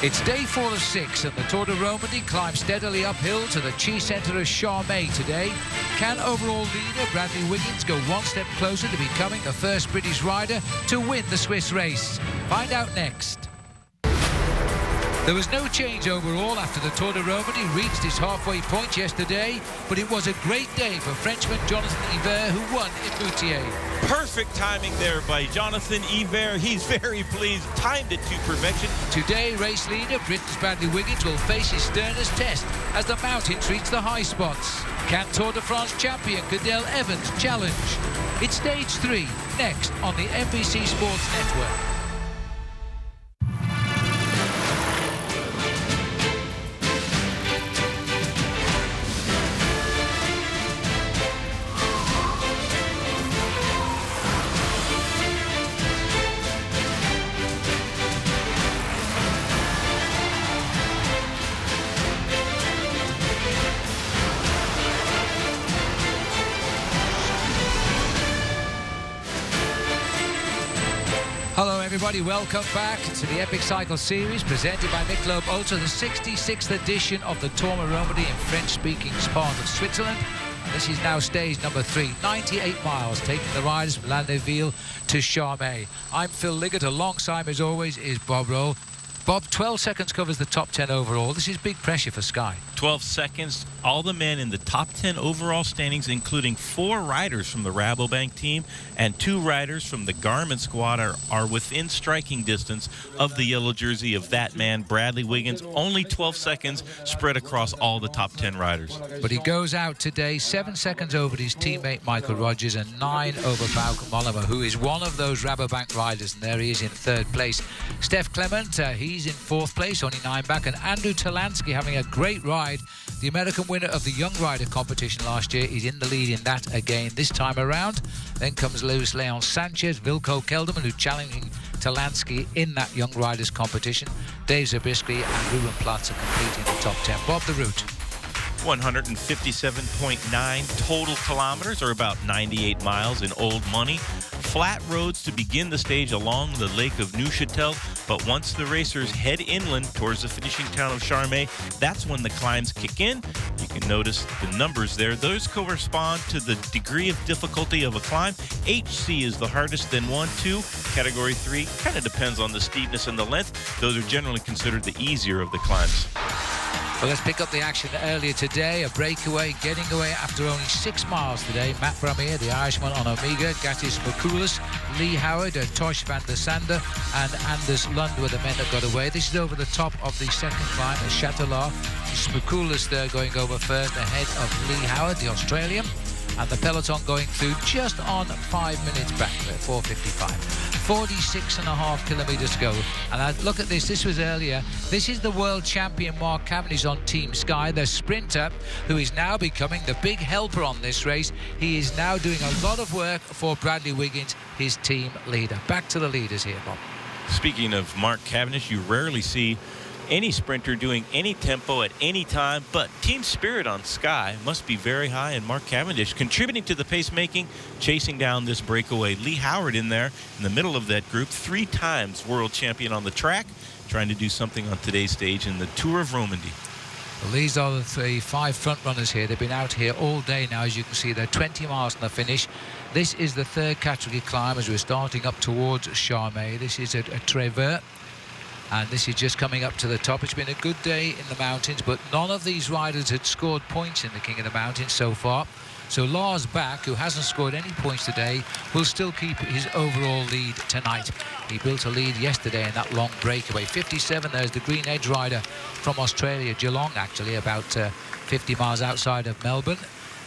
It's day 4 of 6 and the Tour Romandie climbs steadily uphill to the Chi Centre of Charmey today. Can overall leader Bradley Wiggins go one step closer to becoming the first British rider to win the Swiss race? Find out next. There was no change overall after the Tour Romandie reached its halfway point yesterday, but it was a great day for Frenchman Jonathan Yver, who won in Moutier. Perfect timing there by Jonathan Yver. He's very pleased, timed it to perfection. Today, race leader Britain's Bradley Wiggins will face his sternest test as the mountains reach the high spots. Can Tour de France champion Cadel Evans challenge? It's stage 3, next on the NBC Sports Network. Hello everybody, welcome back to the Epic Cycle Series presented by Michelob Ultra, the 66th edition of the Tour Romandie in French-speaking part of Switzerland. And this is now stage number 3, 98 miles, taking the riders from La Neuville to Charmey. I'm Phil Liggett, alongside me as always is Bob Roll. Bob, 12 seconds covers the top 10 overall. This is big pressure for Sky. 12 seconds, all the men in the top 10 overall standings, including 4 riders from the Rabobank team and 2 riders from the Garmin squad are within striking distance of the yellow jersey of that man, Bradley Wiggins. Only 12 seconds spread across all the top 10 riders. But he goes out today 7 seconds over his teammate Michael Rogers and 9 over Bauke Mollema, who is one of those Rabobank riders, and there he is in 3rd place. Steph Clement, he's in 4th place, only 9 back, and Andrew Talansky having a great ride. The American winner of the Young Rider competition last year is in the lead in that again this time around. Then comes Luis Leon Sanchez, Wilco Kelderman, who's challenging Talansky in that Young Riders competition. Dave Zabriskie and Ruben Platz are completing the top 10. Bob, the route. 157.9 total kilometers, or about 98 miles in old money. Flat roads to begin the stage along the Lake of Neuchâtel, but once the racers head inland towards the finishing town of Charmey, that's when the climbs kick in. You can notice the numbers there. Those correspond to the degree of difficulty of a climb. HC is the hardest, then 1, 2. Category 3 kind of depends on the steepness and the length. Those are generally considered the easier of the climbs. Well, let's pick up the action earlier today. A breakaway, getting away after only 6 miles today. Matt Bramier, the Irishman on Omega, Gatis Mikulis, Lee Howard, Tosh van der Sande, and Anders Lund were the men that got away. This is over the top of the second climb at Châteaulas. Smukulis there going over first ahead of Lee Howard, the Australian. And the peloton going through just on 5 minutes back at 4:55. 46.5 kilometres to go. And look at this, this was earlier. This is the world champion Mark Cavendish on Team Sky, the sprinter, who is now becoming the big helper on this race. He is now doing a lot of work for Bradley Wiggins, his team leader. Back to the leaders here, Bob. Speaking of Mark Cavendish, you rarely see any sprinter doing any tempo at any time, but team spirit on Sky must be very high, and Mark Cavendish contributing to the pacemaking, chasing down this breakaway. Lee Howard in there in the middle of that group, 3 times world champion on the track, trying to do something on today's stage in the Tour of Romandie. Well, these are the 5 front runners here. They've been out here all day now. As you can see, they're 20 miles from the finish. This is the 3rd category climb as we're starting up towards Charmey. This is a Trevert. And this is just coming up to the top. It's been a good day in the mountains, but none of these riders had scored points in the King of the Mountains so far. So Lars Bak, who hasn't scored any points today, will still keep his overall lead tonight. He built a lead yesterday in that long breakaway. 57, there's the Green Edge rider from Australia, Geelong, actually, about 50 miles outside of Melbourne,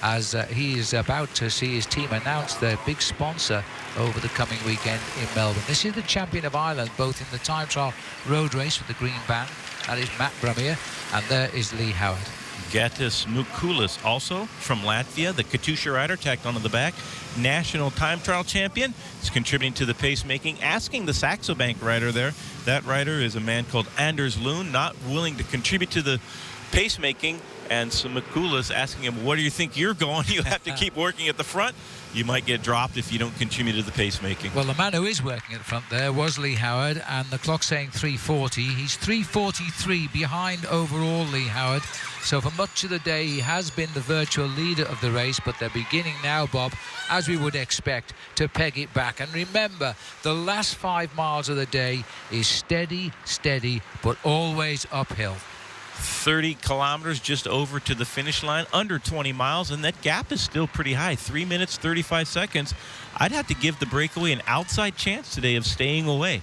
as he is about to see his team announce their big sponsor over the coming weekend in Melbourne. This is the champion of Ireland, both in the time trial road race with the green band. That is Matt Bramier, and there is Lee Howard. Gatis Mikulis, also from Latvia, the Katusha rider tacked onto the back. National time trial champion. Is contributing to the pacemaking, asking the Saxo Bank rider there. That rider is a man called Anders Lund, not willing to contribute to the pacemaking, and some Mikulas asking him, where do you think you're going? You have to keep working at the front. You might get dropped if you don't contribute to the pacemaking. Well, the man who is working at the front there was Lee Howard, and the clock's saying 3:40. He's 3:43 behind overall Lee Howard. So for much of the day, he has been the virtual leader of the race, but they're beginning now, Bob, as we would expect, to peg it back. And remember, the last 5 miles of the day is steady, but always uphill. 30 kilometers just over to the finish line, under 20 miles, and that gap is still pretty high, 3 minutes, 35 seconds. I'd have to give the breakaway an outside chance today of staying away.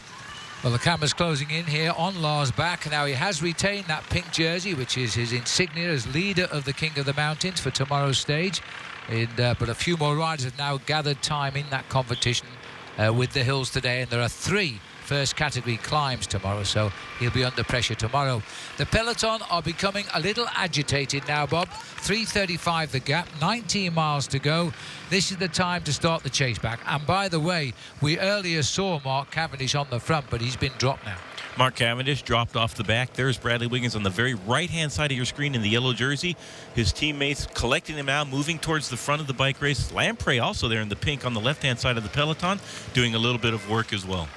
Well, the camera's closing in here on Lars Bak. Now, he has retained that pink jersey, which is his insignia as leader of the King of the Mountains for tomorrow's stage. But a few more riders have now gathered time in that competition with the hills today, and there are 3 first category climbs tomorrow, so he'll be under pressure tomorrow. The peloton are becoming a little agitated now, Bob. 3:35 the gap, 19 miles to go. This is the time to start the chase back. And by the way, we earlier saw Mark Cavendish on the front, but he's been dropped now. Mark Cavendish dropped off the back. There's Bradley Wiggins on the very right-hand side of your screen in the yellow jersey. His teammates collecting him out, moving towards the front of the bike race. Lamprey also there in the pink on the left-hand side of the peloton, doing a little bit of work as well.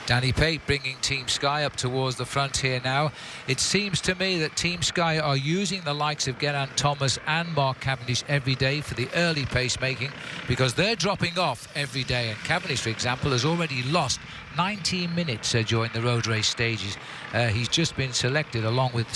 Danny Pate bringing Team Sky up towards the front here now. It seems to me that Team Sky are using the likes of Geraint Thomas and Mark Cavendish every day for the early pacemaking, because they're dropping off every day. And Cavendish, for example, has already lost 19 minutes during the road race stages. He's just been selected along with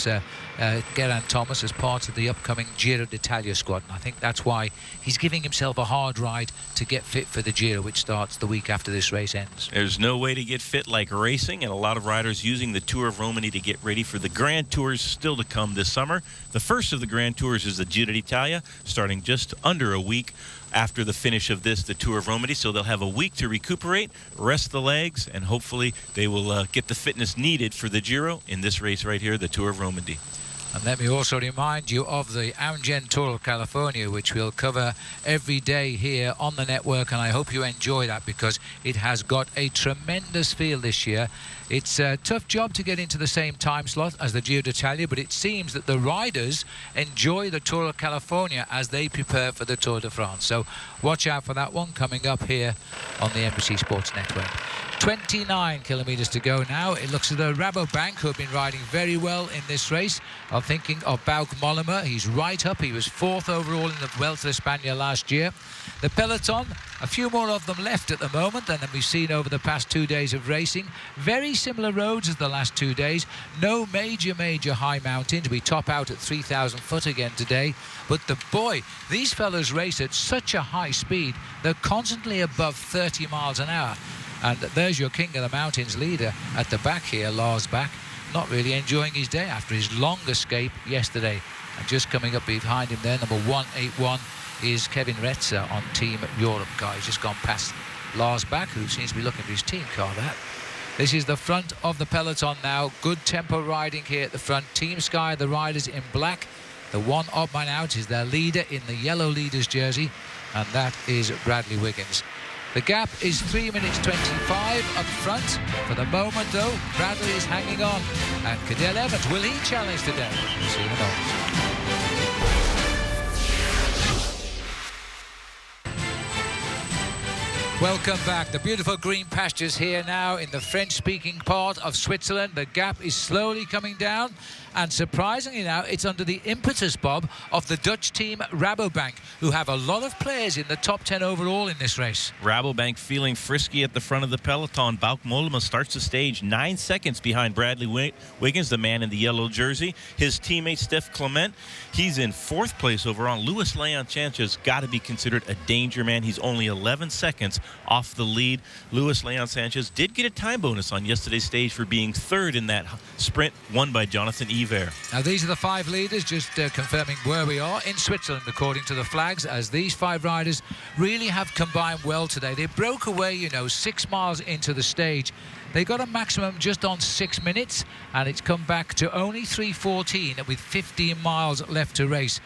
Geraint Thomas as part of the upcoming Giro d'Italia squad, and I think that's why he's giving himself a hard ride to get fit for the Giro, which starts the week after this race ends. There's no way to get fit like racing, and a lot of riders using the Tour of Romandie to get ready for the Grand Tours still to come this summer. The first of the Grand Tours is the Giro d'Italia, starting just under a week after the finish of this, the Tour of Romandie, so they'll have a week to recuperate, rest the legs, and hopefully they will get the fitness needed for the Giro in this race right here, the Tour of Romandie. And let me also remind you of the Amgen Tour of California, which we'll cover every day here on the network, and I hope you enjoy that because it has got a tremendous field this year. It's a tough job to get into the same time slot as the Giro d'Italia, but it seems that the riders enjoy the Tour of California as they prepare for the Tour de France. So watch out for that one coming up here on the NBC Sports Network. 29 kilometres to go now. It looks at the Rabobank, who have been riding very well in this race. I'm thinking of Bauke Mollema. He's right up. He was 4th overall in the Vuelta a España last year. The peloton, a few more of them left at the moment than we've seen over the past 2 days of racing. Very similar roads as the last 2 days. No major high mountains. We top out at 3,000 foot again today. But boy, these fellas race at such a high speed. They're constantly above 30 miles an hour. And there's your King of the Mountains leader at the back here, Lars Bak, not really enjoying his day after his long escape yesterday. And just coming up behind him there, number 181, is Kevin Retzer on Team Europe car. He's just gone past Lars Bak, who seems to be looking for his team car there. This is the front of the peloton now. Good tempo riding here at the front. Team Sky, the riders in black. The one odd man out is their leader in the yellow leader's jersey, and that is Bradley Wiggins. The gap is 3 minutes 25 up front. For the moment, though, Bradley is hanging on. And Cadel Evans, will he challenge today? We'll see in a moment. Welcome back. The beautiful green pastures here now in the French-speaking part of Switzerland. The gap is slowly coming down, and surprisingly now, it's under the impetus, Bob, of the Dutch team Rabobank, who have a lot of players in the top 10 overall in this race. Rabobank feeling frisky at the front of the peloton. Bauke Mollema starts the stage 9 seconds behind Bradley Wiggins, the man in the yellow jersey. His teammate, Steph Clement, he's in 4th place overall. Luis Leon Sanchez got to be considered a danger man. He's only 11 seconds off the lead. Luis Leon Sanchez did get a time bonus on yesterday's stage for being 3rd in that sprint won by Jonathan Iver. Now these are the 5 leaders, just confirming where we are in Switzerland according to the flags, as these 5 riders really have combined well today. They broke away, 6 miles into the stage. They got a maximum just on 6 minutes, and it's come back to only 3:14 with 15 miles left to race.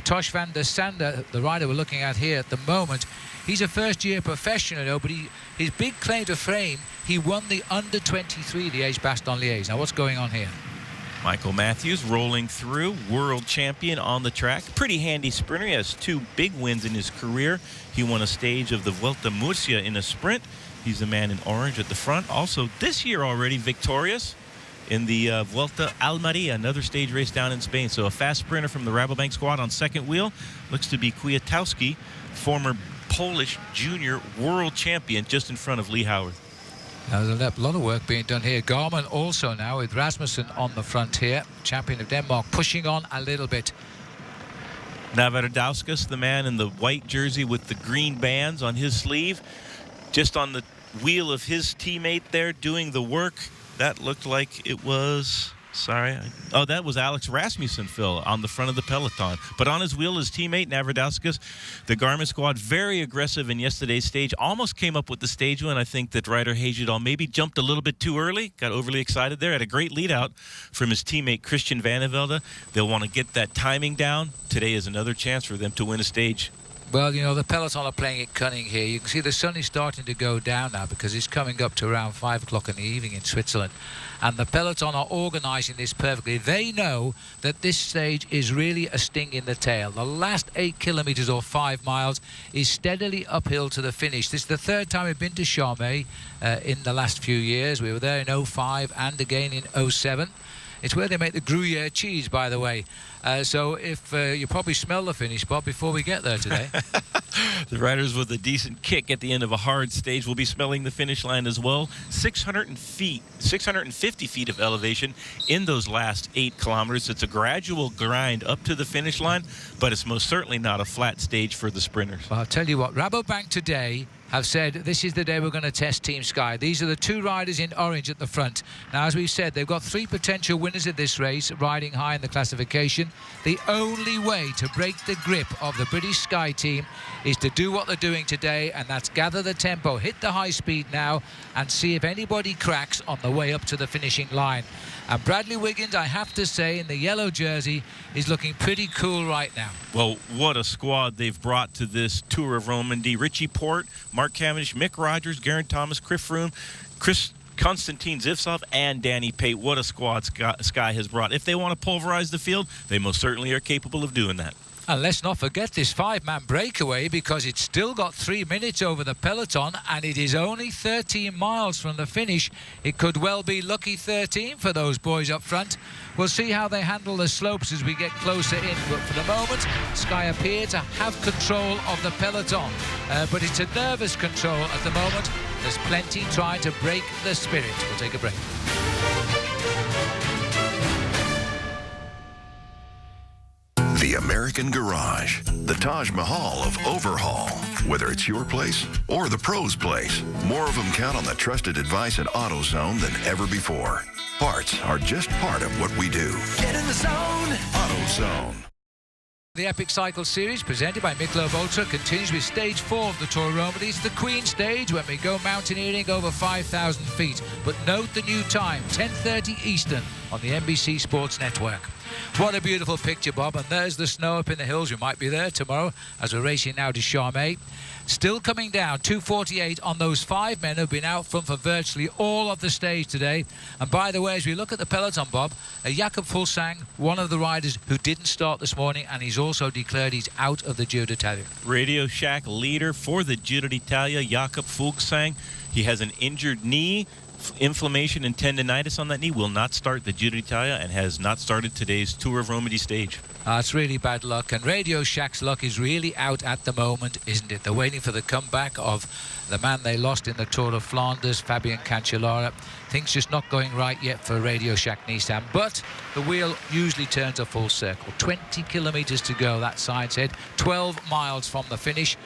Tosh van der Sande, the rider we're looking at here at the moment, he's a first-year professional, but his big claim to fame, he won the under-23 Liège-Bastogne-Liège. Now, what's going on here? Michael Matthews rolling through, world champion on the track. Pretty handy sprinter. He has 2 big wins in his career. He won a stage of the Vuelta Murcia in a sprint. He's the man in orange at the front. Also, this year already victorious in the Vuelta Almeria, another stage race down in Spain. So a fast sprinter from the Rabobank squad on second wheel. Looks to be Kwiatkowski, former Polish junior world champion, just in front of Lee Howard. There's a lot of work being done here. Garmin also now with Rasmussen on the front here. Champion of Denmark pushing on a little bit. Navardauskis, the man in the white jersey with the green bands on his sleeve, just on the wheel of his teammate there doing the work. That looked like it was... Oh, that was Alex Rasmussen, Phil, on the front of the peloton. But on his wheel, his teammate, Navardauskis, the Garmin squad, very aggressive in yesterday's stage. Almost came up with the stage win. I think that Ryder Hagedal maybe jumped a little bit too early, got overly excited there. Had a great lead out from his teammate, Christian Vanevelde. They'll want to get that timing down. Today is another chance for them to win a stage. Well, you know, the peloton are playing it cunning here. You can see the sun is starting to go down now because it's coming up to around 5 o'clock in the evening in Switzerland. And the peloton are organising this perfectly. They know that this stage is really a sting in the tail. The last 8 kilometres or 5 miles is steadily uphill to the finish. This is the 3rd time we've been to Charmey in the last few years. We were there in 05 and again in 07. It's where they make the Gruyere cheese, by the way. So if you probably smell the finish, Bob, before we get there today. The riders with a decent kick at the end of a hard stage will be smelling the finish line as well. 650 feet of elevation in those last 8 kilometers. It's a gradual grind up to the finish line, but it's most certainly not a flat stage for the sprinters. Well, I'll tell you what, Rabobank today have said this is the day we're going to test Team Sky. These are the 2 riders in orange at the front. Now, as we've said, they've got 3 potential winners of this race, riding high in the classification. The only way to break the grip of the British Sky team is to do what they're doing today, and that's gather the tempo, hit the high speed now, and see if anybody cracks on the way up to the finishing line. And Bradley Wiggins, I have to say, in the yellow jersey, is looking pretty cool right now. Well, what a squad they've brought to this Tour of Romandie. Richie Porte, Mark Cavendish, Mick Rogers, Geraint Thomas, Chris Froome, Konstantin Zivsov, and Danny Pate. What a squad Sky has brought. If they want to pulverize the field, they most certainly are capable of doing that. And let's not forget this 5-man breakaway, because it's still got 3 minutes over the peloton, and it is only 13 miles from the finish. It could well be lucky 13 for those boys up front. We'll see how they handle the slopes as we get closer in, but for the moment, Sky appear to have control of the peloton. But it's a nervous control at the moment. There's plenty trying to break the spirit. We'll take a break. The American Garage, the Taj Mahal of overhaul. Whether it's your place or the pro's place, more of them count on the trusted advice at AutoZone than ever before. Parts are just part of what we do. Get in the zone. AutoZone. The Epic Cycle Series, presented by Michelob Ultra, continues with Stage 4 of the Tour Romandie. It's the Queen Stage, when we go mountaineering over 5,000 feet. But note the new time, 10:30 Eastern, on the NBC Sports Network. What a beautiful picture, Bob. And there's the snow up in the hills. We might be there tomorrow as we're racing now to Charmey. Still coming down, 2:48 on those 5 men who've been out front for virtually all of the stage today. And by the way, as we look at the peloton, Bob, Jakob Fuglsang, one of the riders who didn't start this morning, and he's also declared he's out of the Giro d'Italia. Radio Shack leader for the Giro d'Italia, Jakob Fuglsang. He has an injured knee, inflammation and tendinitis on that knee, will not start the Giro d'Italia, and has not started today's Tour of Romandie stage. It's really bad luck, and Radio Shack's luck is really out at the moment, isn't it? They're waiting for the comeback of the man they lost in the Tour of Flanders, Fabian Cancellara. Things just not going right yet for Radio Shack Nissan, but the wheel usually turns a full circle. 20 kilometres to go, that sign said, 12 miles from the finish.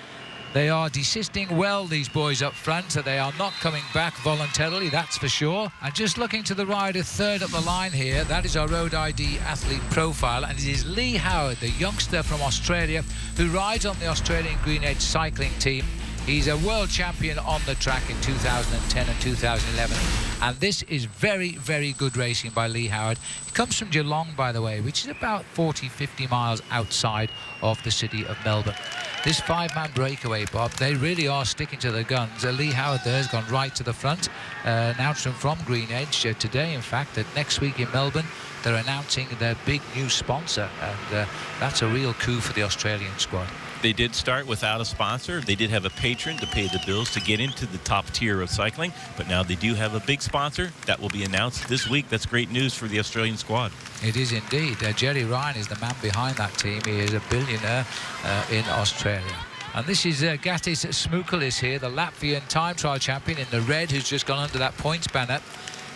They are desisting well, these boys up front, so they are not coming back voluntarily, that's for sure. And just looking to the rider third up the line here, that is our Road ID athlete profile, and it is Lee Howard, the youngster from Australia, who rides on the Australian Green Edge cycling team. He's a world champion on the track in 2010 and 2011. And this is very, very good racing by Lee Howard. He comes from Geelong, by the way, which is about 40, 50 miles outside of the city of Melbourne. This five-man breakaway, Bob, they really are sticking to the guns. Lee Howard there has gone right to the front. Announcement from Green Edge today, in fact, that next week in Melbourne, they're announcing their big new sponsor. And that's a real coup for the Australian squad. They did start without a sponsor. They did have a patron to pay the bills to get into the top tier of cycling, but now they do have a big sponsor that will be announced this week. That's great news for the Australian squad. It is indeed. Jerry Ryan is the man behind that team. He is a billionaire in Australia. And this is Gatis Smukulis here, the Latvian time trial champion in the red, who's just gone under that points banner.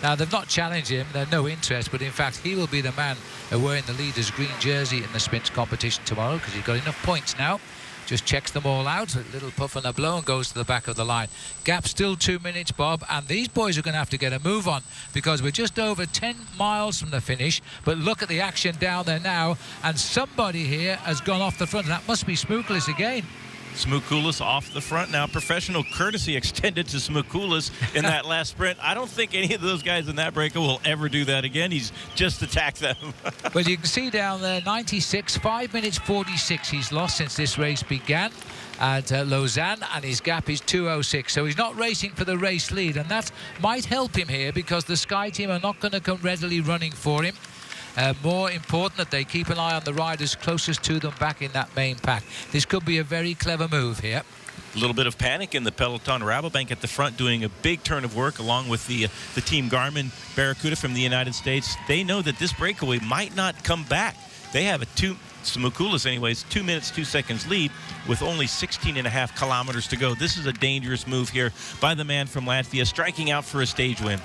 Now, they've not challenged him, there's no interest, but in fact, he will be the man wearing the leader's green jersey in the sprint competition tomorrow, because he's got enough points now. Just checks them all out, a little puff and a blow, and goes to the back of the line. Gap still 2 minutes, Bob, and these boys are going to have to get a move on, because we're just over 10 miles from the finish. But look at the action down there now, and somebody here has gone off the front, and that must be Smukulis again. Smukulis off the front now. Professional courtesy extended to Smukulis in that last sprint. I don't think any of those guys in that breaker will ever do that again. He's just attacked them. But you can see down there, 96, 5 minutes 46 he's lost since this race began at Lausanne, and his gap is 2:06. So he's not racing for the race lead, and that might help him here, because the Sky team are not going to come readily running for him. More important that they keep an eye on the riders closest to them back in that main pack. This could be a very clever move here. A little bit of panic in the peloton. Rabobank at the front doing a big turn of work along with the team Garmin Barracuda from the United States. They know that this breakaway might not come back. They have Smukulis anyways, 2 minutes, 2 seconds lead with only 16.5 kilometers to go. This is a dangerous move here by the man from Latvia, striking out for a stage win.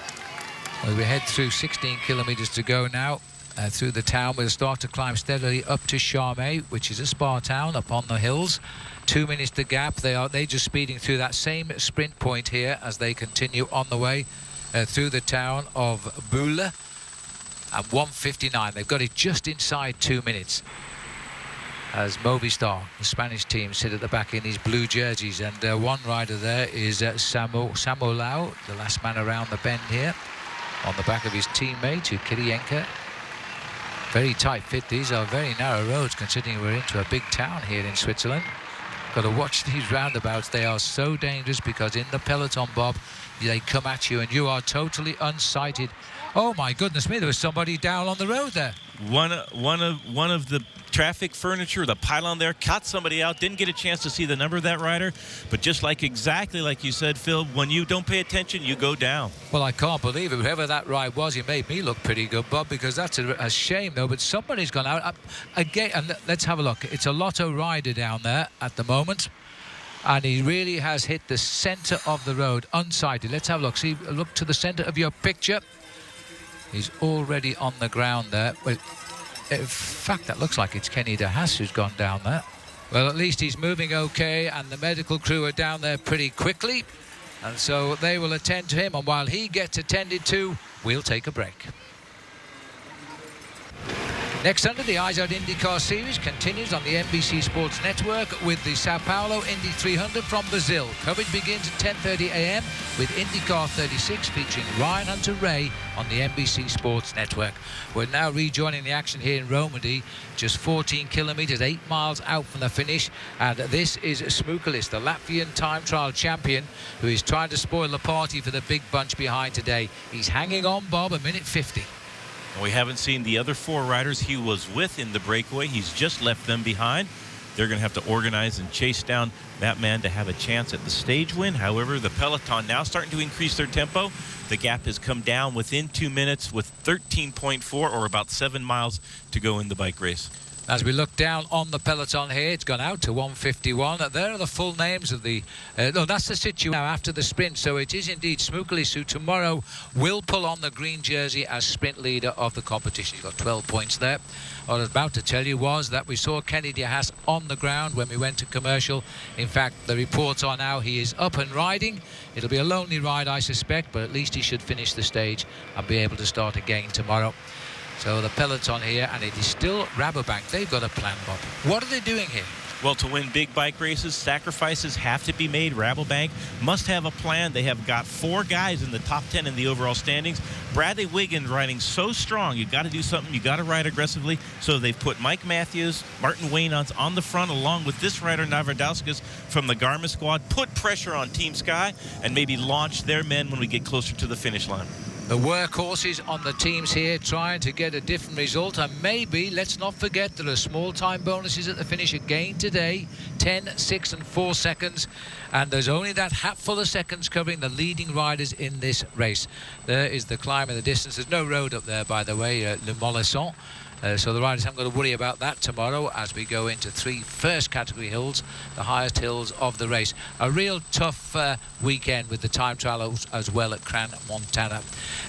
Well, we head through 16 kilometers to go now. Through the town, we'll start to climb steadily up to Charmey, which is a spa town up on the hills. 2 minutes to gap. They're just speeding through that same sprint point here as they continue on the way through the town of Bula. And 1:59. They've got it just inside 2 minutes. As Movistar, the Spanish team, sit at the back in these blue jerseys, and one rider there is Samolau, the last man around the bend here, on the back of his teammate, Kirienka. Very tight fit. These are very narrow roads, considering we're into a big town here in Switzerland. Got to watch these roundabouts. They are so dangerous, because in the peloton, Bob, they come at you and you are totally unsighted. Oh my goodness me, there was somebody down on the road there. One of the traffic furniture, the pylon there, caught somebody out. Didn't get a chance to see the number of that rider, but just exactly like you said, Phil, when you don't pay attention, you go down. Well, I can't believe it. Whoever that ride was, he made me look pretty good, Bob, because that's a shame, though. But somebody's gone out again, and let's have a look. It's a Lotto rider down there at the moment, and he really has hit the centre of the road, unsighted. Let's have a look. See, look to the centre of your picture. He's already on the ground there. Well, in fact, that looks like it's Kenny De Haas who's gone down there. Well, at least he's moving okay, and the medical crew are down there pretty quickly, and so they will attend to him, and while he gets attended to, we'll take a break. Next under, the Eyes Out IndyCar Series continues on the NBC Sports Network with the Sao Paulo Indy 300 from Brazil. Coverage begins at 10:30 a.m. with IndyCar 36 featuring Ryan Hunter-Reay on the NBC Sports Network. We're now rejoining the action here in Romandie, just 14 kilometres, 8 miles out from the finish. And this is Smukulis, the Latvian time trial champion, who is trying to spoil the party for the big bunch behind today. He's hanging on, Bob, 1:50. We haven't seen the other four riders he was with in the breakaway. He's just left them behind. They're going to have to organize and chase down that man to have a chance at the stage win. However, the peloton now starting to increase their tempo. The gap has come down within 2 minutes with 13.4, or about 7 miles to go in the bike race. As we look down on the peloton here, it's gone out to 1:51. There are the full names of the... no, that's the situation now after the sprint. So it is indeed Smukulis who tomorrow will pull on the green jersey as sprint leader of the competition. He's got 12 points there. What I was about to tell you was that we saw Kenny De Haas on the ground when we went to commercial. In fact, the reports are now he is up and riding. It'll be a lonely ride, I suspect, but at least he should finish the stage and be able to start again tomorrow. So the peloton here, and it is still Rabobank. They've got a plan, Bob. What are they doing here? Well, to win big bike races, sacrifices have to be made. Rabobank must have a plan. They have got 4 guys in the top 10 in the overall standings. Bradley Wiggins riding so strong. You got to do something. You got to ride aggressively. So they've put Mike Matthews, Martin Waynants on the front, along with this rider, Navardauskis, from the Garmin squad. Put pressure on Team Sky and maybe launch their men when we get closer to the finish line. The workhorses on the teams here trying to get a different result, and maybe, let's not forget, there are small time bonuses at the finish again today. 10, 6 and 4 seconds, and there's only that hatful of seconds covering the leading riders in this race. There is the climb in the distance. There's no road up there, by the way, Le Molesson. So the riders haven't got to worry about that tomorrow as we go into 3 first category hills, the highest hills of the race. A real tough weekend with the time trials as well at Crans-Montana.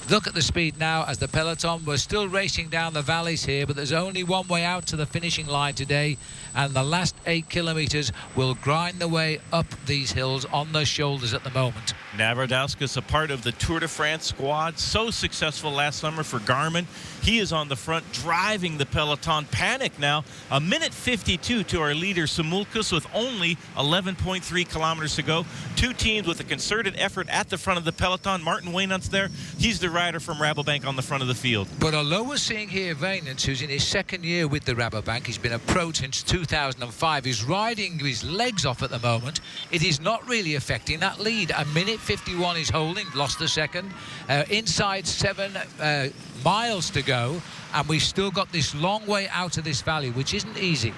Look at the speed now as the peloton. We're still racing down the valleys here, but there's only one way out to the finishing line today, and the last 8 kilometers will grind the way up these hills on their shoulders at the moment. Navardauskis, a part of the Tour de France squad, so successful last summer for Garmin. He is on the front, driving the peloton. Panic now. A minute 52 to our leader, Simulkas, with only 11.3 kilometers to go. 2 teams with a concerted effort at the front of the peloton. Martin Waynants there. He's the rider from Rabobank on the front of the field. But although we're seeing here Waynants, who's in his 2nd year with the Rabobank, he's been a pro since 2005. He's riding his legs off at the moment. It is not really affecting that lead. A minute 51 is holding, lost the second. Inside 7 miles to go, and we've still got this long way out of this valley, which isn't easy.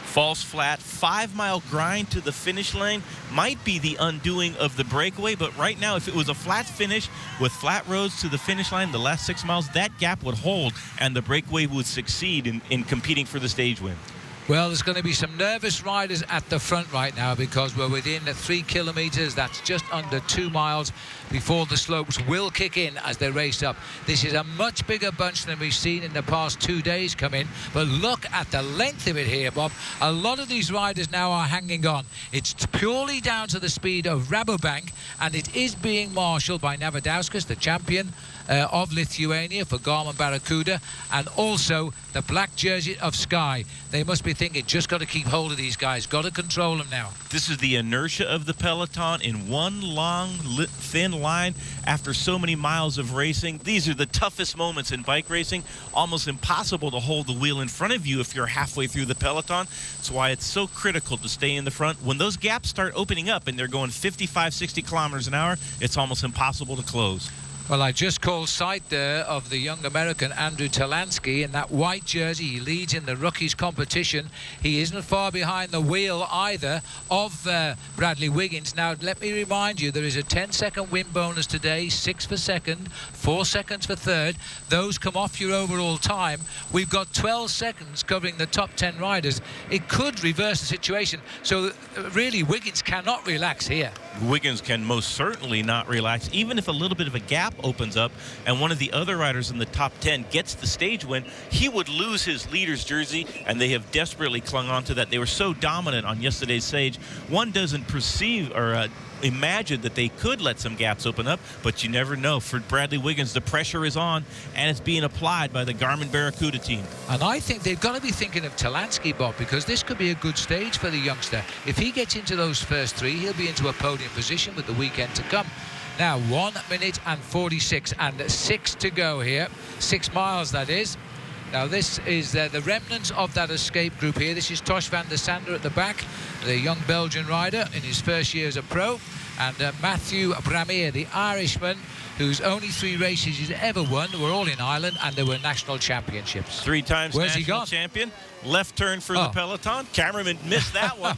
False flat, 5-mile grind to the finish line might be the undoing of the breakaway, but right now, if it was a flat finish with flat roads to the finish line, the last 6 miles, that gap would hold, and the breakaway would succeed in competing for the stage win. Well, there's going to be some nervous riders at the front right now because we're within 3 kilometers. That's just under 2 miles before the slopes will kick in as they race up. This is a much bigger bunch than we've seen in the past 2 days come in. But look at the length of it here, Bob. A lot of these riders now are hanging on. It's purely down to the speed of Rabobank, and it is being marshalled by Navardauskis, the champion of Lithuania for Garmin Barracuda, and also the black jersey of Sky. They must be thinking, just got to keep hold of these guys, got to control them now. This is the inertia of the peloton in one long, thin line after so many miles of racing. These are the toughest moments in bike racing. Almost impossible to hold the wheel in front of you if you're halfway through the peloton. That's why it's so critical to stay in the front. When those gaps start opening up and they're going 55, 60 kilometers an hour, it's almost impossible to close. Well, I just called sight there of the young American Andrew Talansky in that white jersey. He leads in the rookies competition. He isn't far behind the wheel either of Bradley Wiggins. Now, let me remind you, there is a 10-second win bonus today, 6 for second, 4 seconds for third. Those come off your overall time. We've got 12 seconds covering the top 10 riders. It could reverse the situation. So, really, Wiggins cannot relax here. Wiggins can most certainly not relax, even if a little bit of a gap opens up and one of the other riders in the top 10 gets the stage win, he would lose his leader's jersey, and they have desperately clung on to that. They were so dominant on yesterday's stage. One doesn't perceive or imagine that they could let some gaps open up, but you never know. For Bradley Wiggins, the pressure is on, and it's being applied by the Garmin Barracuda team. And I think they've got to be thinking of Talansky, Bob, because this could be a good stage for the youngster. If he gets into those first 3, he'll be into a podium position with the weekend to come. Now, 1 minute and 46 and 6 to go here. 6 miles, that is. Now, this is the remnants of that escape group here. This is Tosh van der Sander at the back, the young Belgian rider in his first year as a pro. And Matthew Bramier, the Irishman, whose only 3 races he's ever won were all in Ireland, and they were national championships. 3 times Where's he national gone? champion. Left turn for the peloton. Cameraman missed that one.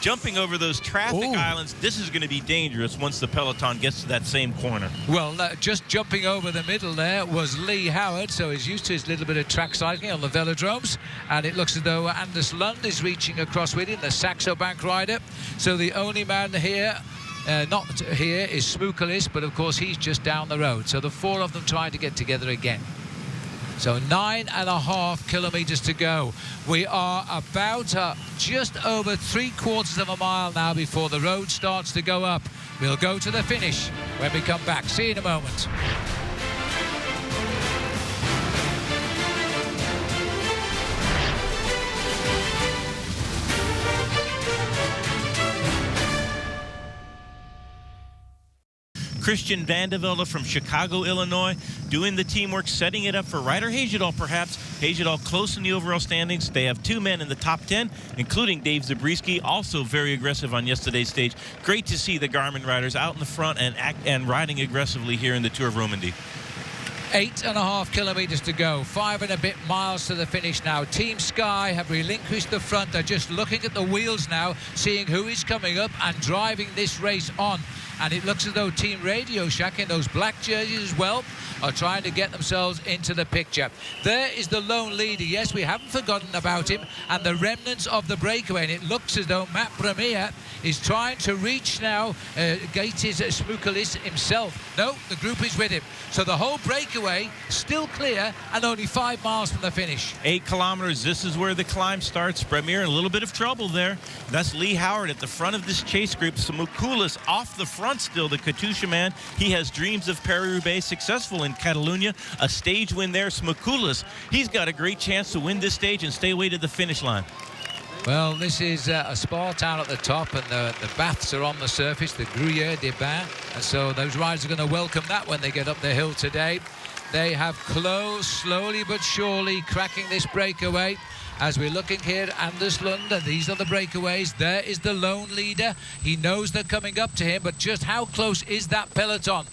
Jumping over those traffic islands, this is going to be dangerous once the peloton gets to that same corner. Well, just jumping over the middle there was Lee Howard, so he's used to his little bit of track cycling on the velodromes, and it looks as though Anders Lund is reaching across with him, the Saxo Bank rider. So the only man here not here is Smukalis, but of course he's just down the road. So the 4 of them trying to get together again. So 9.5 kilometers to go. We are about just over 3/4 of a mile now before the road starts to go up. We'll go to the finish when we come back. See you in a moment. Christian Vandevelde from Chicago, Illinois, doing the teamwork, setting it up for Ryder Hajedal, perhaps. Hajedal close in the overall standings. They have 2 men in the top 10, including Dave Zabriskie, also very aggressive on yesterday's stage. Great to see the Garmin riders out in the front and riding aggressively here in the Tour of Romandie. 8.5 kilometers to go, 5 and a bit miles to the finish now. Team Sky have relinquished the front. They're just looking at the wheels now, seeing who is coming up and driving this race on. And it looks as though Team Radio Shack in those black jerseys as well are trying to get themselves into the picture. There is the lone leader. Yes, we haven't forgotten about him and the remnants of the breakaway. And it looks as though Matt Premier is trying to reach now Gatis Smukalis himself. No, the group is with him. So the whole breakaway still clear and only 5 miles from the finish. 8 kilometers. This is where the climb starts. Premier in a little bit of trouble there. That's Lee Howard at the front of this chase group. Smukalis off the front still, the Katusha man. He has dreams of Paris-Roubaix, successful in Catalonia. A stage win there. Smukalis, he's got a great chance to win this stage and stay away to the finish line. Well, this is a spa town at the top, and the baths are on the surface, the Gruyère des Bains, and so those riders are going to welcome that when they get up the hill today. They have closed, slowly but surely, cracking this breakaway. As we're looking here at Anders Lund, these are the breakaways. There is the lone leader. He knows they're coming up to him, but just how close is that peloton?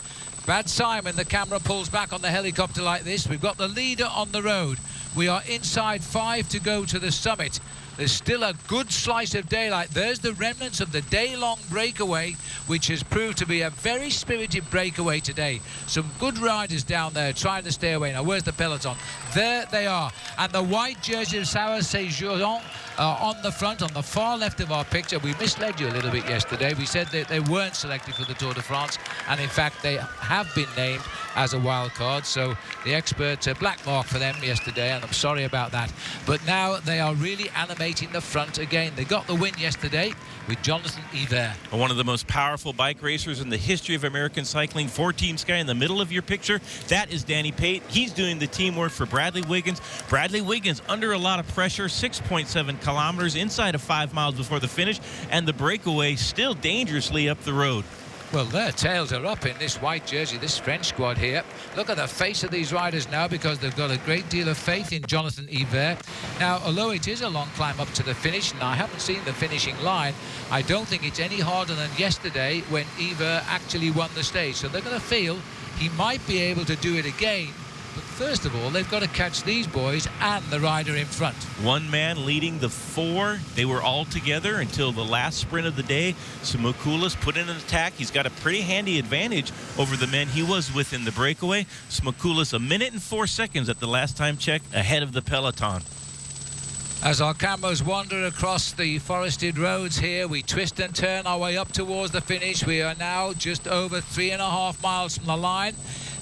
Bad Simon, the camera pulls back on the helicopter like this. We've got the leader on the road. We are inside 5 to go to the summit. There's still a good slice of daylight. There's the remnants of the day-long breakaway, which has proved to be a very spirited breakaway today. Some good riders down there trying to stay away. Now, where's the peloton? There they are. And the white jersey of Sarah Sejourn on the front, on the far left of our picture. We misled you a little bit yesterday. We said that they weren't selected for the Tour de France, and in fact, they have been named as a wild card. So the expert black mark for them yesterday, and I'm sorry about that. But now they are really animating the front again. They got the win yesterday with Jonathan Yver. One of the most powerful bike racers in the history of American cycling for Team Sky. In the middle of your picture, that is Danny Pate. He's doing the teamwork for Bradley Wiggins. Bradley Wiggins under a lot of pressure, 6.7 kilometers inside of 5 miles before the finish, and the breakaway still dangerously up the road. Well, their tails are up in this white jersey, this French squad here. Look at the face of these riders now, because they've got a great deal of faith in Jonathan Yver. Now, although it is a long climb up to the finish, and I haven't seen the finishing line, I don't think it's any harder than yesterday when Yver actually won the stage. So they're going to feel he might be able to do it again. But first of all, they've got to catch these boys and the rider in front. One man leading the 4. They were all together until the last sprint of the day. Smukalis put in an attack. He's got a pretty handy advantage over the men he was with in the breakaway. Smukalis 1 minute and 4 seconds at the last time check ahead of the peloton. As our cameras wander across the forested roads here, we twist and turn our way up towards the finish. We are now just over 3.5 miles from the line.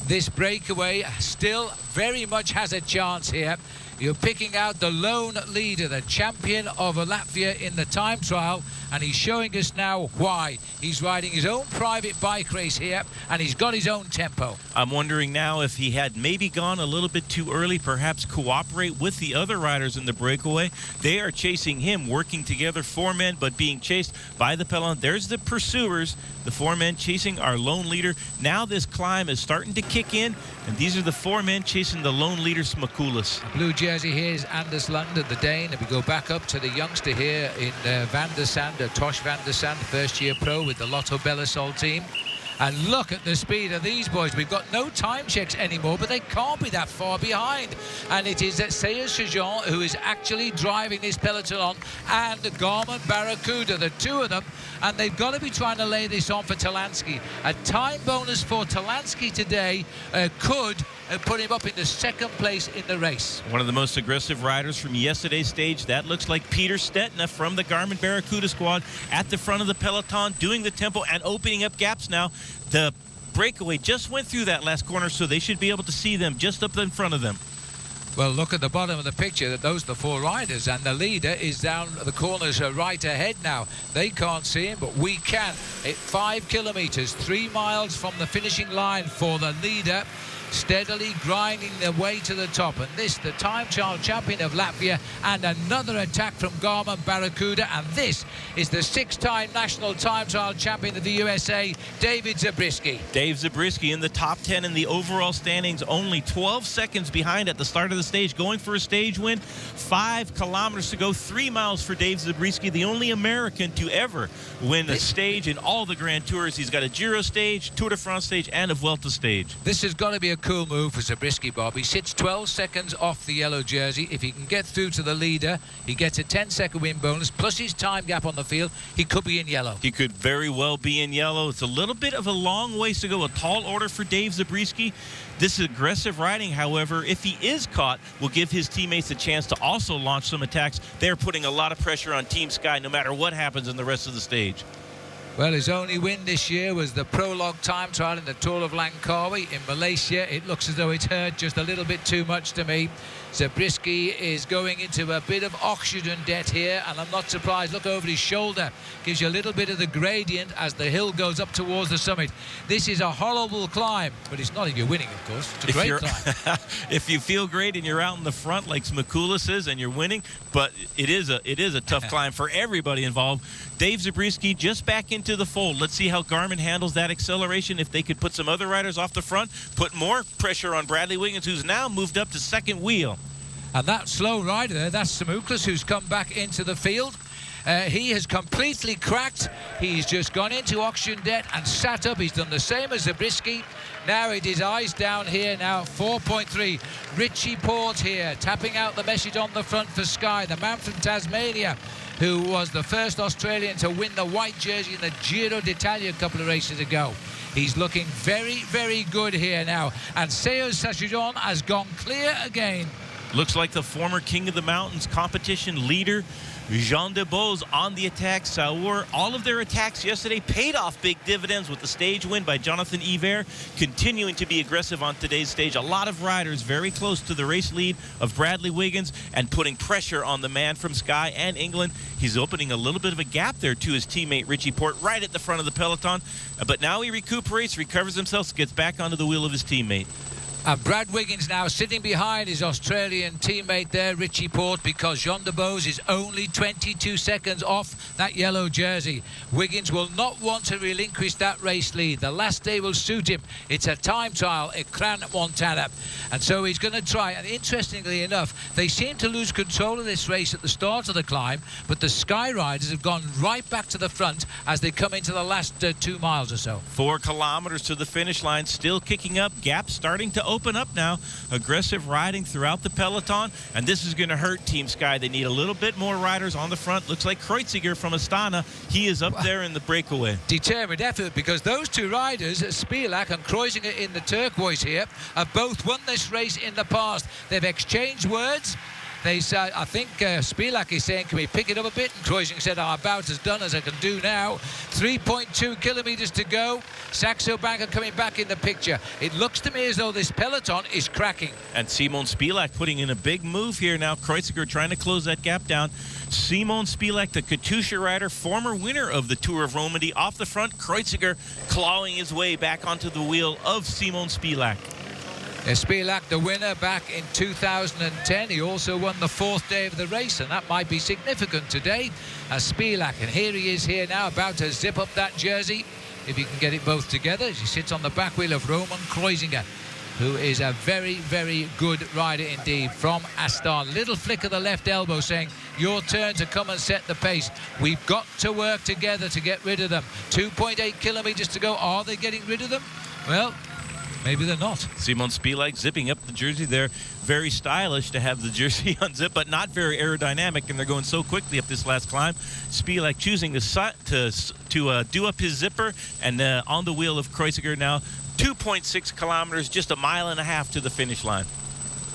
This breakaway still very much has a chance here. You're picking out the lone leader, the champion of Latvia in the time trial, and he's showing us now why. He's riding his own private bike race here, and he's got his own tempo. I'm wondering now if he had maybe gone a little bit too early, perhaps cooperate with the other riders in the breakaway. They are chasing him, working together, 4 men, but being chased by the peloton. There's the pursuers, the 4 men chasing our lone leader. Now this climb is starting to kick in, and these are the 4 men chasing the lone leader, Smukalis. Blue jersey here is Anders Lund, the Dane, and we go back up to the youngster here in Van der Sande, Tosh Van der Sande, first-year pro with the Lotto Belisol team. And look at the speed of these boys. We've got no time checks anymore, but they can't be that far behind. And it is Sarah Sejourn who is actually driving this peloton, and Garmin Barracuda, the 2 of them. And they've got to be trying to lay this on for Talansky. A time bonus for Talansky today could put him up in the 2nd place in the race. One of the most aggressive riders from yesterday's stage. That looks like Peter Stetina from the Garmin Barracuda squad at the front of the peloton, doing the tempo and opening up gaps now. The breakaway just went through that last corner, so they should be able to see them just up in front of them. Well, look at the bottom of the picture. Those are the 4 riders, and the leader is down the corners right ahead now. They can't see him, but we can. At 5 kilometers, 3 miles from the finishing line for the leader. steadily grinding their way to the top. And this, the time trial champion of Latvia, and another attack from Garmin Barracuda. And this is the 6-time national time trial champion of the USA, David Zabriskie. Dave Zabriskie in the top 10 in the overall standings, only 12 seconds behind at the start of the stage, going for a stage win. 5 kilometers to go, 3 miles for Dave Zabriskie, the only American to ever win a stage in all the Grand Tours. He's got a Giro stage, Tour de France stage, and a Vuelta stage. This has got to be a cool move for Zabriskie, Bob. He sits 12 seconds off the yellow jersey. If he can get through to the leader, he gets a 10-second win bonus, plus his time gap on the field. He could be in yellow. He could very well be in yellow. It's a little bit of a long ways to go, a tall order for Dave Zabriskie. This aggressive riding, however, if he is caught, will give his teammates a chance to also launch some attacks. They're putting a lot of pressure on Team Sky no matter what happens in the rest of the stage. Well, his only win this year was the prologue time trial in the Tour of Langkawi in Malaysia. It looks as though it's hurt just a little bit too much to me. Zabriskie is going into a bit of oxygen debt here, and I'm not surprised. Look over his shoulder. Gives you a little bit of the gradient as the hill goes up towards the summit. This is a horrible climb, but it's not if you're winning, of course. It's a great climb. If you feel great and you're out in the front like Smakulis is and you're winning, but it is a tough climb for everybody involved. Dave Zabriskie just back into the fold. Let's see how Garmin handles that acceleration. If they could put some other riders off the front, put more pressure on Bradley Wiggins, who's now moved up to second wheel. And that slow rider there, that's Smakulis, who's come back into the field. He has completely cracked. He's just gone into oxygen debt and sat up. He's done the same as Zabriskie. Now it is eyes down here now, 4.3. Richie Port here, tapping out the message on the front for Sky, the man from Tasmania, who was the first Australian to win the white jersey in the Giro d'Italia a couple of races ago. He's looking very, very good here now. And Seo Sachijon has gone clear again. Looks like the former King of the Mountains competition leader, Jean de Bose, on the attack. Saour, all of their attacks yesterday paid off big dividends with the stage win by Jonathan Yver, continuing to be aggressive on today's stage. A lot of riders very close to the race lead of Bradley Wiggins and putting pressure on the man from Sky and England. He's opening a little bit of a gap there to his teammate Richie Port right at the front of the peloton. But now he recuperates, recovers himself, gets back onto the wheel of his teammate. And Brad Wiggins now sitting behind his Australian teammate there, Richie Port, because Jean de Bose is only 22 seconds off that yellow jersey. Wiggins will not want to relinquish that race lead. The last day will suit him. It's a time trial at Crans Montana. And so he's going to try. And interestingly enough, they seem to lose control of this race at the start of the climb, but the Sky riders have gone right back to the front as they come into the last 2 miles or so. 4 kilometers to the finish line, still kicking up. Gap starting to open up now. Aggressive riding throughout the peloton, and this is going to hurt Team Sky. They need a little bit more riders on the front. Looks like Kreuziger from Astana, he is up there in the breakaway. Determined effort, because those two riders, Spilak and Kreuziger in the turquoise here, have both won this race in the past. They've exchanged words. They said, I think Spilak is saying, can we pick it up a bit? And Kreuziger said, I'm about as done as I can do now. 3.2 kilometers to go. Saxo Bank coming back in the picture. It looks to me as though this peloton is cracking. And Simon Spilak putting in a big move here now. Kreuziger trying to close that gap down. Simon Spilak, the Katusha rider, former winner of the Tour of Romandie, off the front. Kreuziger clawing his way back onto the wheel of Simon Spilak. Spilak, the winner back in 2010. He also won the 4th day of the race, and that might be significant today as Spilak. And here he is here now, about to zip up that jersey, if he can get it both together, as he sits on the back wheel of Roman Kreuziger, who is a very, very good rider indeed from Astana. Little flick of the left elbow saying, your turn to come and set the pace. We've got to work together to get rid of them. 2.8 kilometers to go. Are they getting rid of them? Well, maybe they're not. Simon Spilak zipping up the jersey there. Very stylish to have the jersey unzip, but not very aerodynamic, and they're going so quickly up this last climb. Spilak choosing to do up his zipper, and on the wheel of Kreuziger now. 2.6 kilometers, just 1.5 miles to the finish line.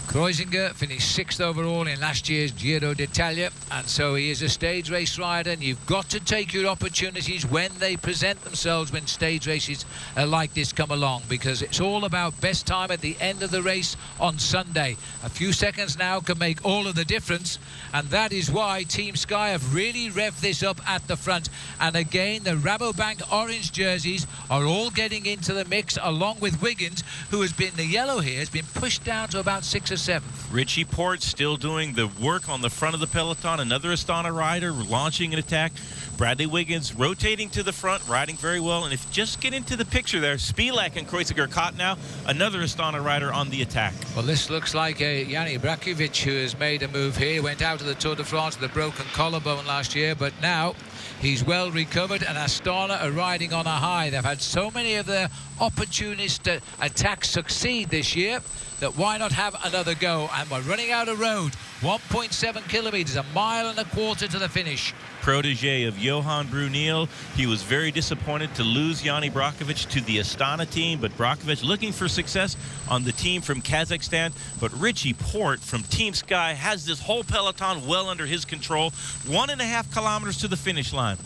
Kreuziger finished 6th overall in last year's Giro d'Italia, and so he is a stage race rider, and you've got to take your opportunities when they present themselves, when stage races like this come along, because it's all about best time at the end of the race on Sunday. A few seconds now can make all of the difference, and that is why Team Sky have really revved this up at the front. And again, the Rabobank orange jerseys are all getting into the mix, along with Wiggins, who has been, the yellow here has been pushed down to about 6th or 7th. Richie Port still doing the work on the front of the peloton. Another Astana rider launching an attack. Bradley Wiggins rotating to the front, riding very well. And if you just get into the picture there, Spilak and Kreuziger caught now. Another Astana rider on the attack. Well, this looks like Yanni Brakovic, who has made a move here. Went out of the Tour de France with a broken collarbone last year, but now he's well recovered, and Astana are riding on a high. They've had so many of their opportunist attacks succeed this year that why not have another go? And we're running out of road. 1.7 kilometers, a mile and a quarter to the finish. Protege of Johan Brunel. He was very disappointed to lose Yanni Brakovic to the Astana team, but Brakovic looking for success on the team from Kazakhstan. But Richie Port from Team Sky has this whole peloton well under his control. 1.5 kilometers to the finish line.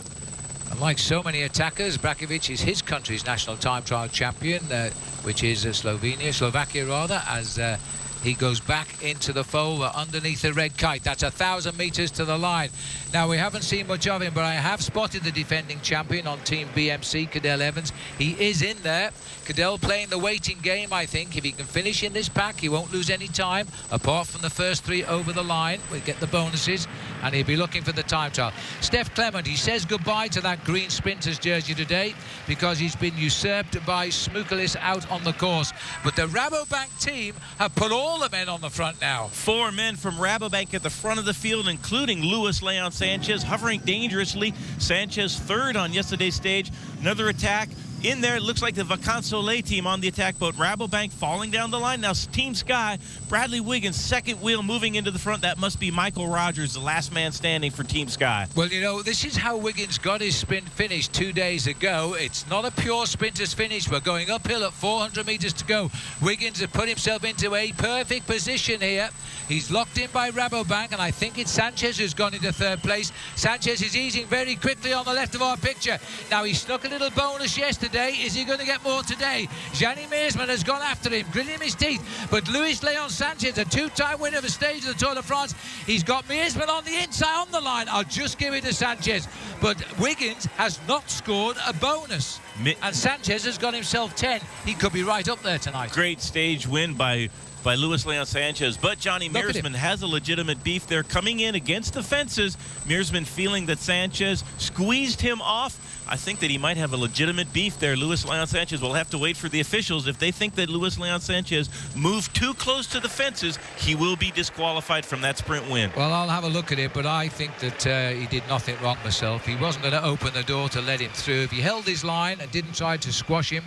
And like so many attackers, Brakovic is his country's national time trial champion, which is Slovakia rather, as he goes back into the fold underneath the red kite. That's 1,000 meters to the line. Now, we haven't seen much of him, but I have spotted the defending champion on Team BMC, Cadel Evans. He is in there. Cadel playing the waiting game, I think. If he can finish in this pack, he won't lose any time, apart from the first 3 over the line. We'll get the bonuses, and he'll be looking for the time trial. Steph Clement, he says goodbye to that green Sprinters jersey today because he's been usurped by Smukalis out on the course. But the Rabobank team have put all the men on the front now. 4 men from Rabobank at the front of the field, including Luis Leon Sanchez, hovering dangerously. Sanchez 3rd on yesterday's stage. Another attack. In there, it looks like the Vacansoleil team on the attack boat. Rabobank falling down the line. Now Team Sky, Bradley Wiggins, second wheel moving into the front. That must be Michael Rogers, the last man standing for Team Sky. Well, you know, this is how Wiggins got his sprint finish 2 days ago. It's not a pure sprinter's finish. We're going uphill at 400 meters to go. Wiggins has put himself into a perfect position here. He's locked in by Rabobank, and I think it's Sanchez who's gone into 3rd place. Sanchez is easing very quickly on the left of our picture. Now, he snuck a little bonus yesterday. Is he going to get more today? Gianni Meersman has gone after him, gritting his teeth. But Luis Leon Sanchez, a 2-time winner of the stage of the Tour de France, he's got Meersman on the inside on the line. I'll just give it to Sanchez. But Wiggins has not scored a bonus. And Sanchez has got himself 10. He could be right up there tonight. Great stage win by Luis Leon Sanchez, but Johnny Meersman has a legitimate beef there coming in against the fences. Meersman feeling that Sanchez squeezed him off. I think that he might have a legitimate beef there. Luis Leon Sanchez will have to wait for the officials. If they think that Luis Leon Sanchez moved too close to the fences, he will be disqualified from that sprint win. Well, I'll have a look at it, but I think that he did nothing wrong myself. He wasn't going to open the door to let him through. If he held his line and didn't try to squash him,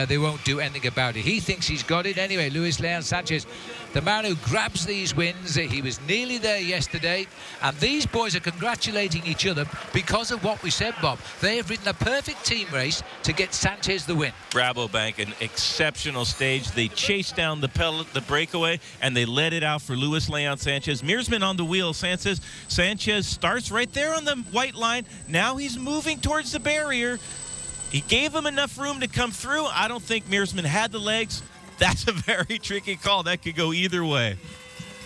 they won't do anything about it. He thinks he's got it anyway. Luis Leon Sanchez, the man who grabs these wins, he was nearly there yesterday, and these boys are congratulating each other because of what we said, Bob. They have ridden a perfect team race to get Sanchez the win. Rabobank, an exceptional stage. They chased down the breakaway, and they let it out for Luis Leon Sanchez. Meersman on the wheel. Sanchez starts right there on the white line. Now he's moving towards the barrier. He gave him enough room to come through. I don't think Meersman had the legs. That's a very tricky call. That could go either way.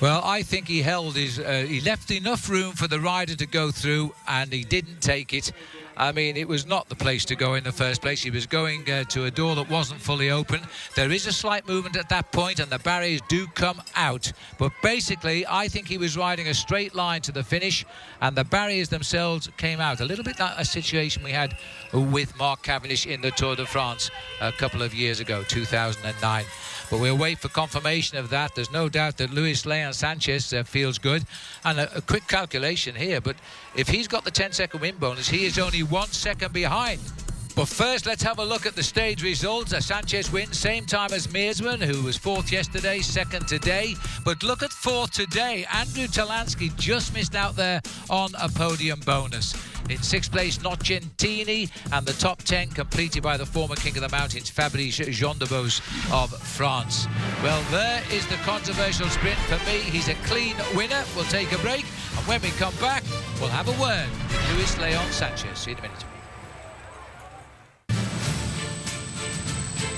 Well, I think he held his... he left enough room for the rider to go through, and he didn't take it. I mean, it was not the place to go in the first place. He was going to a door that wasn't fully open. There is a slight movement at that point, and the barriers do come out. But basically, I think he was riding a straight line to the finish, and the barriers themselves came out. A little bit like a situation we had with Mark Cavendish in the Tour de France a couple of years ago, 2009. But we'll wait for confirmation of that. There's no doubt that Luis Leon Sanchez feels good. And a quick calculation here, but if he's got the 10-second win bonus, he is only 1 second behind. But first, let's have a look at the stage results. Sanchez wins, same time as Meersman, who was 4th yesterday, 2nd today. But look at 4th today. Andrew Talansky just missed out there on a podium bonus. In 6th place, Nocentini, and the top 10 completed by the former King of the Mountains, Fabrice Gendebos of France. Well, there is the controversial sprint. For me, he's a clean winner. We'll take a break, and when we come back, we'll have a word with Luis Leon Sanchez. See you in a minute.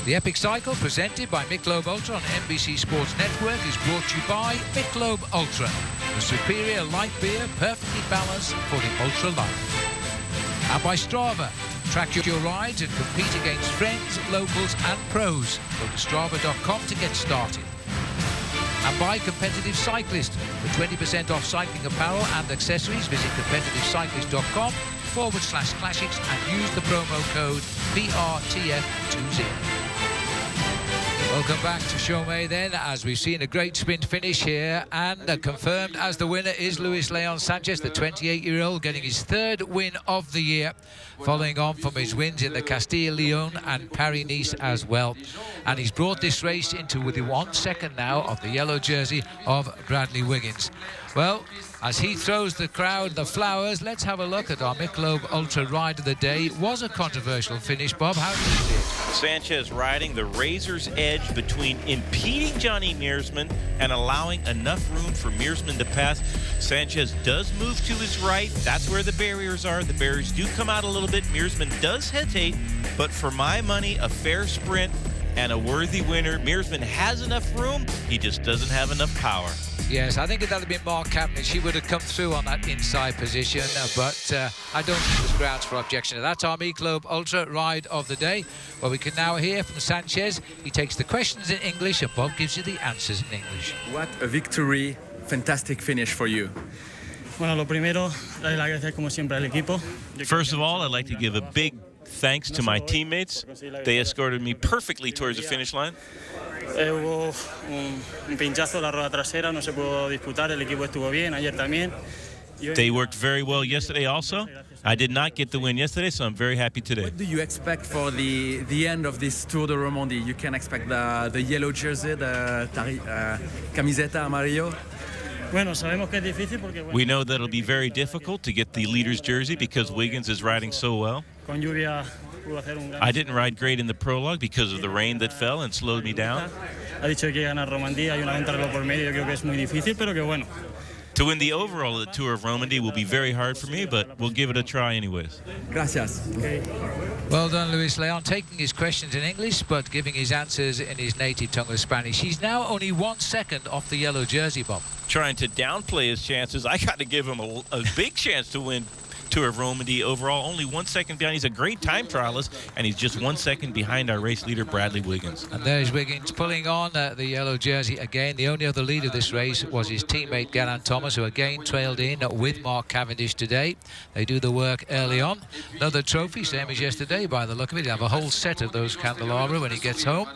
The Epic Cycle, presented by Michelob Ultra on NBC Sports Network, is brought to you by Michelob Ultra, the superior light beer perfectly balanced for the ultra life. And by Strava, track your rides and compete against friends, locals and pros. Go to strava.com to get started. And by Competitive Cyclist, for 20% off cycling apparel and accessories, visit competitivegyclist.com/classics and use the promo code PRTF20. Welcome back to Chaumet then, as we've seen a great sprint finish here, and confirmed as the winner is Luis Leon Sanchez, the 28-year-old, getting his 3rd win of the year, following on from his wins in the Castille-Leon and Paris-Nice as well. And he's brought this race into within 1 second now of the yellow jersey of Bradley Wiggins. Well, as he throws the crowd the flowers, let's have a look at our Michelob Ultra ride of the day. It was a controversial finish, Bob. How did you see it? Sanchez riding the razor's edge between impeding Johnny Mearsman and allowing enough room for Mearsman to pass. Sanchez does move to his right. That's where the barriers are. The barriers do come out a little bit. Mearsman does hesitate, but for my money, a fair sprint and a worthy winner. Mearsman has enough room. He just doesn't have enough power. Yes, I think if that had been Mark Cavendish, he would have come through on that inside position, but I don't think there's grounds for objection. That's our Michelob Ultra ride of the day. Well, we can now hear from Sanchez. He takes the questions in English, and Bob gives you the answers in English. What a victory, fantastic finish for you. Bueno, lo primero, darle las gracias como siempre al equipo. First of all, I'd like to give a big thanks to my teammates. They escorted me perfectly towards the finish line. Hubo un pinchazo en la rueda trasera, no se pudo disputar, el equipo estuvo bien, ayer también. They worked very well yesterday also. I did not get the win yesterday, so I'm very happy today. What do you expect for the end of this Tour de Romandie? You can expect the yellow jersey, the camiseta amarillo. Bueno, sabemos que es difícil porque We know that it'll be very difficult to get the leader's jersey because Wiggins is riding so well. con lluvia pudo hacer un gran... I didn't ride great in the prologue because of the rain that fell and slowed me down. Ha dicho que ganar Romandía, hay una venta reloj por medio, yo creo que es muy difícil, pero que bueno. To win the overall of the Tour of Romandie will be very hard for me, but we'll give it a try anyways. Gracias. Okay. Well done, Luis Leon, taking his questions in English, but giving his answers in his native tongue of Spanish. He's now only 1 second off the yellow jersey, Bob. Trying to downplay his chances, I got to give him a big chance to win Tour of Romandie overall. Only 1 second behind. He's a great time trialist, and he's just 1 second behind our race leader, Bradley Wiggins. And there's Wiggins pulling on the yellow jersey again. The only other lead of this race was his teammate Geraint Thomas, who again trailed in with Mark Cavendish today. They do the work early on. Another trophy, same as yesterday by the look of it. He'll have a whole set of those candelabra when he gets home.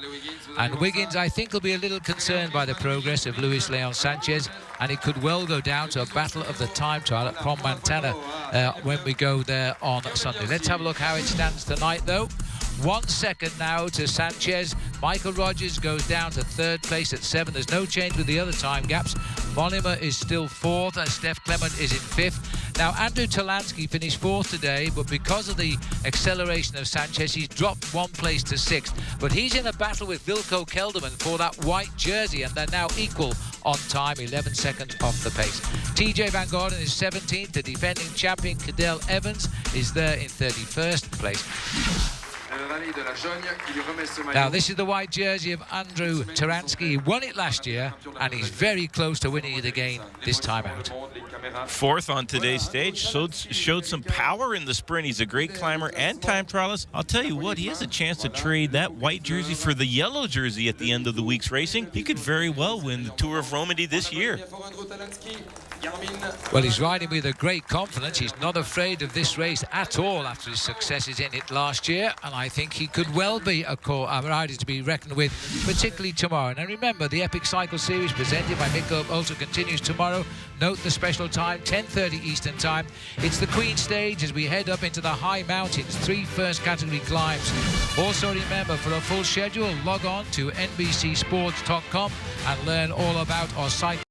And Wiggins, I think, will be a little concerned by the progress of Luis Leon Sanchez, and it could well go down to a battle of the time trial at Crans-Montana when we go there on Sunday. Let's have a look how it stands tonight, though. 1 second now to Sanchez. Michael Rogers goes down to 3rd place at 7. There's no change with the other time gaps. Mollema is still 4th, and Steph Clement is in 5th. Now, Andrew Talansky finished 4th today, but because of the acceleration of Sanchez, he's dropped 1 place to 6th. But he's in a battle with Wilco Kelderman for that white jersey, and they're now equal on time, 11 seconds off the pace. TJ Van Gordon is 17th. The defending champion, Cadel Evans, is there in 31st place. Now, this is the white jersey of Andrew Talansky. He won it last year, and he's very close to winning it again this time out. 4th on today's stage, showed some power in the sprint. He's a great climber and time trialist. I'll tell you what, he has a chance to trade that white jersey for the yellow jersey at the end of the week's racing. He could very well win the Tour of Romandie this year. Well, he's riding with a great confidence. He's not afraid of this race at all after his successes in it last year, and I think he could well be a rider to be reckoned with, particularly tomorrow. And remember, the Epic Cycle Series presented by Michelob Ultra continues tomorrow. Note the special time, 10:30 Eastern Time. It's the Queen Stage as we head up into the high mountains, 3 first category climbs. Also remember, for a full schedule, log on to NBCSports.com and learn all about our cycle.